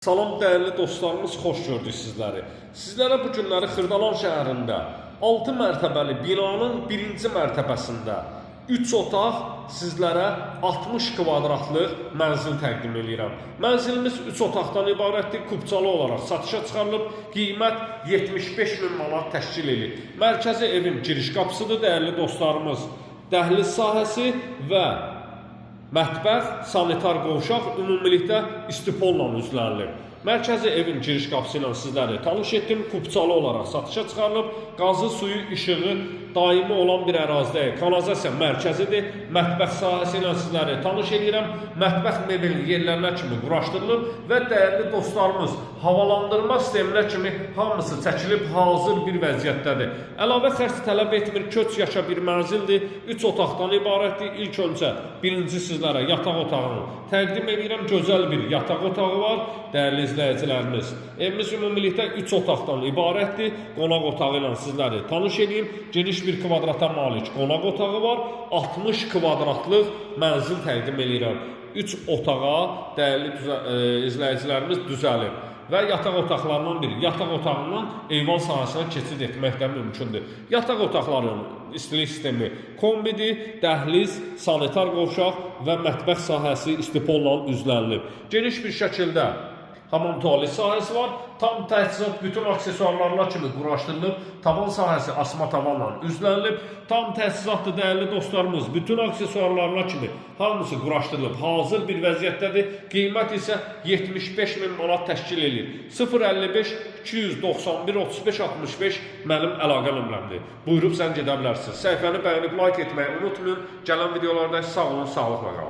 Salam dəyərli dostlarımız, xoş gördük sizləri. Sizlərə bu günləri Xırdalan şəhərində 6 mərtəbəli binanın 1-ci mərtəbəsində 3 otaq sizlərə 60 kvadratlıq mənzil təqdim edirəm. Mənzilimiz 3 otaqdan ibarətdir, kubçalı olaraq satışa çıxarılıb, qiymət 75.000 manat təşkil edir. Mərkəzi evin giriş qapısıdır dəyərli dostlarımız. Dəhliz sahəsi və mətbəx, sanitar qovşaq ümumilikdə istipolla üzlənilir. Mərkəzi evin giriş qapısı ilə sizləri tanış etdim. Kubçalı olaraq satışa çıxarılıb, qazı, suyu, işığı daimi olan bir ərazidəyik. Kanalizasiya mərkəzidir. Mətbəx sahəsi ilə sizləri tanış edirəm. Mətbəx mebeli yerlərinə kimi quraşdırılıb və dəyərli dostlarımız, havalandırma sisteminə kimi hamısı çəkilib hazır bir vəziyyətdədir. Əlavə xərc tələb etmir, köç yaşa bir mənzildir. 3 otaqdan ibarətdir. İlk öncə birinci sizlərə yataq otağını təqdim edirəm. Gözəl bir yataq otağı var. Dəyərli izləyicilərimiz, evimiz ümumilikdə 3 otaqdan ibarətdir. Qonaq otağı ilə sizləri tanış edeyim. Geniş bir kvadrata malik qonaq otağı var. 60 kvadratlıq mənzil təqdim edirəm. 3 otağa dəyərli izləyicilərimiz düzəlib. Və yataq otaqlarından biri. Yataq otağından eyvan sahəsinə keçid etmək də mümkündür. Yataq otaqlarının istilik sistemi kombidir, dəhliz, sanitar qovşaq və mətbəx sahəsi istipolla üzlənilib. Geniş bir şəkildə hamam tualet sahəsi var. Tam təchizat bütün aksesuarlarla kimi quraşdırılıb. Tavan sahəsi asma tavanla üzlənilib. Tam təchizatlı dəyərli dostlarımız, bütün aksesuarlarla kimi hamısı quraşdırılıb. Hazır bir vəziyyətdədir. Qiymət isə 75.000 manat təşkil edir. 055 291 35 65 mənim əlaqə nömrəmdir. Buyurub sən gedə bilərsiniz. Səhifəni bəyənib like etməyi unutmayın. Gələn videolarda sağ olun, sağlıqla qalın.